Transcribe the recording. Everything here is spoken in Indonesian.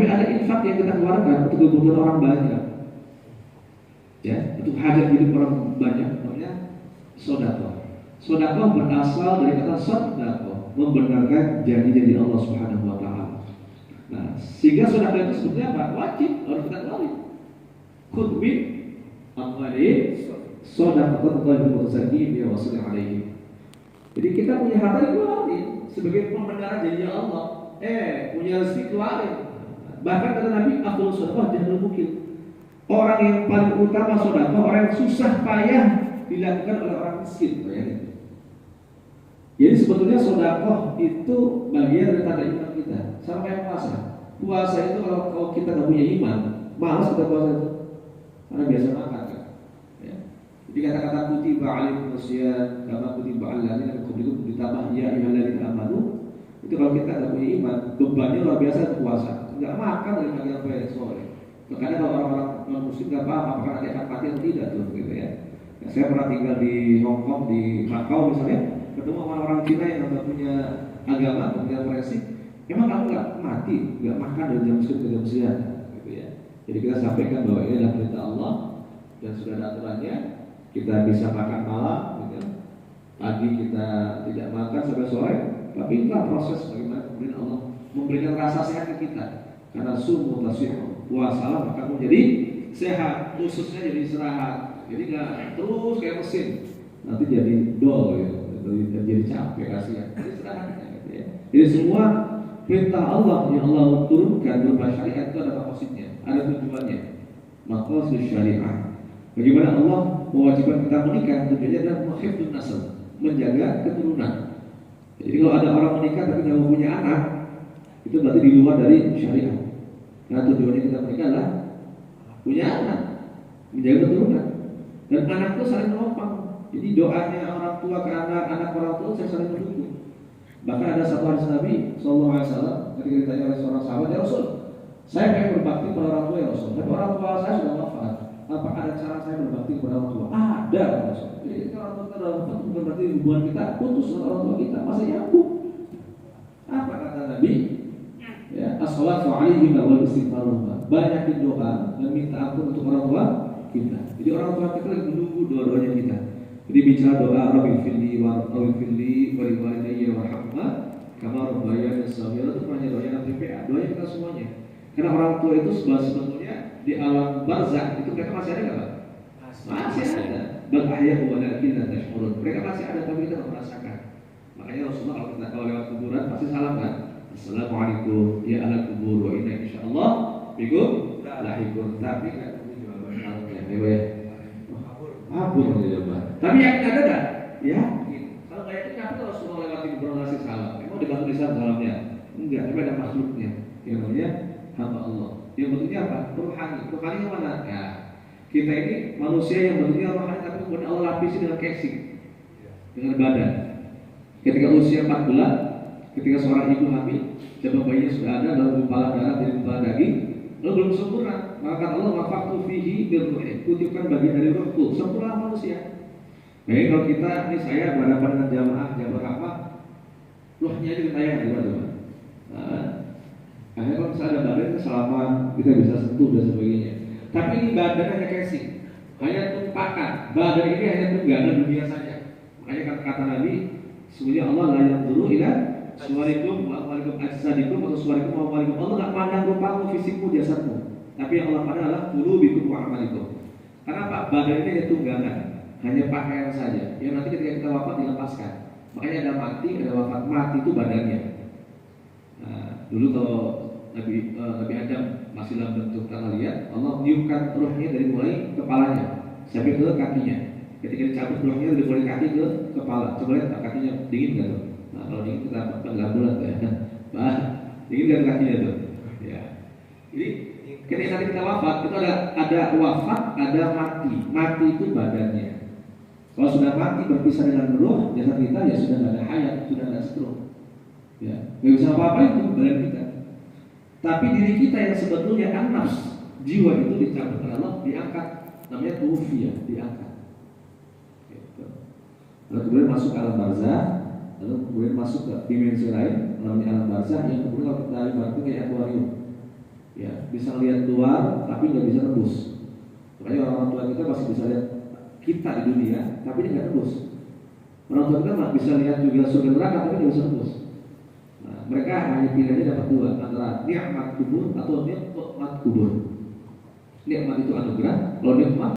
ada infak yang kita keluarkan untuk kebutuhan orang banyak, ya, untuk hajat hidup orang banyak, namanya sedekah. Sedekah berasal dari kata sedekah, membenarkan janji-janji Allah Subhanahu wa taala. Nah, sehingga sedekah itu sebetulnya apa? Wajib harus kita keluarin. Khudh min amwalihim shadaqatan tuqaddimu zakiyin wa salli alaihi. Jadi kita punya harta dikeluarin sebagai pembenaran janji Allah. Punya rezeki keluarin. Bahkan kata Nabi, afdhalus shadaqah jahlul mukil. Orang yang paling utama sedekah, orang yang susah payah dilakukan oleh orang miskin. Jadi sebetulnya sedekah itu bagian dari tanda iman kita. Sama kayak puasa. Puasa itu kalau kita nggak punya iman, malas kita puasa itu. Karena biasa makan kan. Ya. Jadi kata-kata kutiba alaikum wasyiyam, kama kutiba alal ladzina min qablikum ditambah ya ayyuhalladzina amanu. Itu kalau kita nggak punya iman, bebannya luar biasa puasa. Nggak makan dari pagi sampai sore. Makanya kalau orang-orang non muslim nggak paham apakah nanti akan mati atau tidak tuh, gitu ya. Nah, saya pernah tinggal di Hong Kong, di Macau misalnya, ketemu sama orang Cina yang nggak punya agama, nggak punya prinsip. Emang kamu nggak mati, nggak makan dari jam sekian ke jam sekian, gitu ya. Jadi kita sampaikan bahwa ini adalah perintah Allah dan sudah ada aturannya. Kita bisa makan malam, gitu. Pagi kita tidak makan sampai sore, tapi itulah proses bagaimana kemudian Allah memberikan rasa sehat ke kita. Karena sumu tasih puasalah maka kamu jadi sehat, khususnya jadi istirahat. Jadi nggak terus kayak mesin, nanti jadi dol gitu, jadi capek kasihan. Jadi istirahatnya, gitu ya. Jadi semua perintah Allah yang Allah turunkan berupa syariat itu ada maksudnya, ada tujuannya. Maqasid syariah. Bagaimana Allah mewajibkan kita menikah, tujuannya adalah menghifdzun nasl, menjaga keturunan. Jadi kalau ada orang menikah tapi tidak punya anak, itu berarti di luar dari syariat. Nah tujuannya kita menikah adalah punya anak, menjaga keturunan. Dan anak itu saling menopang. Jadi doanya orang tua ke anak, anak orang tua saling mendukung. Bahkan ada satu hadis Nabi Sallallahu Alaihi Wasallam ketika ditanya oleh seorang sahabat, ya Rasul, saya pengen berbakti pada orang tua ya Rasul, tapi orang tua saya sudah wafat. Apa ada cara saya berbakti kepada orang tua? Ada, Rasul. Jadi kalau orang tua kita sudah wafat, bukan berarti hubungan kita putus dengan orang tua kita, masa nyambung. Apa kata Nabi? Ya, as-salatu alaihim wal istighfaruhum. Banyakin doa dan minta ampun untuk orang tua kita. Jadi orang tua kita lagi menunggu doa-doanya kita. Jadi bicara doa Rabbi firli wa firli wa liwalidayya warhamhuma kama rabbayani shaghira itu banyak doanya nanti PA. Doanya kita semuanya. Karena orang tua itu sebetulnya di alam barzakh itu mereka masih ada enggak, Pak? Masih ada. Bal ahya walakin la tash'urun. Mereka masih ada tapi kita tidak merasakan. Makanya Rasulullah kalau lewat kuburan pasti salam kan? Assalamualaikum ya ahli kubur wa inna insyaallah bikum lahiqun. Tapi kan jawaban ya, ya. Abur jawaban. Tapi yakin ada enggak? Yakin. Kalau enggak yakin kenapa Rasulullah lewat kuburan ngasih salam? Emang dibantu di salamnya? Enggak, tapi ada makhluknya. Yang namanya hamba Allah. Yang bentuknya apa? Rohani. Rohani yang mana? Ya. Kita ini manusia yang bentuknya rohani tapi kemudian Allah lapisi dengan casing, dengan badan. Ketika usia 4 bulan, ketika seorang ibu hamil, jabang bayinya sudah ada dalam gumpalan darah dari gumpalan daging, lalu belum sempurna, maka Allah wafaqtu fihi bil ruh, kutipkan bagian dari rohku, sempurna manusia. Baik kalau kita ini saya berhadapan dengan jamaah rahmah, rohnya aja ditayang gimana coba? Nah, akhirnya kalau misalnya ada badan selama kita bisa sentuh dan sebagainya. Tapi ini badan hanya casing, hanya tumpakan. Badan ini hanya tunggangan dunia saja. Makanya kata Nabi, sebenarnya Allah la yanzuru ila suwarikum wa amwalikum ajsadikum atau suwarikum wa amwalikum. Allah enggak pandang rupamu, fisikmu, jasadmu. Tapi yang Allah pandang adalah qulubikum wa amalikum. Karena Pak, badan ini hanya tunggangan, hanya pakaian saja. Yang nanti ketika kita wafat dilepaskan. Makanya ada mati, ada wafat. Mati itu badannya. Nah, dulu kalau Nabi Adam masih dalam bentuk tanah liat, Allah meniupkan rohnya dari mulai kepalanya sampai ke kakinya. Ketika dicabut rohnya dari mulai kaki ke kepala. Coba lihat kakinya dingin nggak tuh? Nah, kalau dingin kita nggak bulat ya. Nah, dingin nggak kakinya tuh? Ya. Jadi ketika nanti kita wafat itu ada wafat, ada mati. Mati itu badannya. Kalau sudah mati berpisah dengan roh, jasad kita ya sudah nggak ada hayat, sudah nggak stroke. Ya, nggak bisa apa-apa itu badan kita. Tapi diri kita yang sebetulnya an-nafs, jiwa itu dicabut oleh Allah, diangkat, namanya tufiya, diangkat. Gitu. Lalu kemudian masuk ke alam barzah, lalu kemudian masuk ke dimensi lain, namanya alam barzah yang kemudian kalau kita ibaratkan kayak akuarium. Ya, bisa lihat luar tapi nggak bisa tembus. Makanya orang tua kita masih bisa lihat kita di dunia, tapi dia nggak tembus. Orang tua kita bisa lihat juga surga neraka, tapi nggak bisa tembus. Nah, mereka hanya pilihannya dapat dua, antara nikmat kubur atau nikmat kubur. Nikmat itu anugerah, kalau nikmat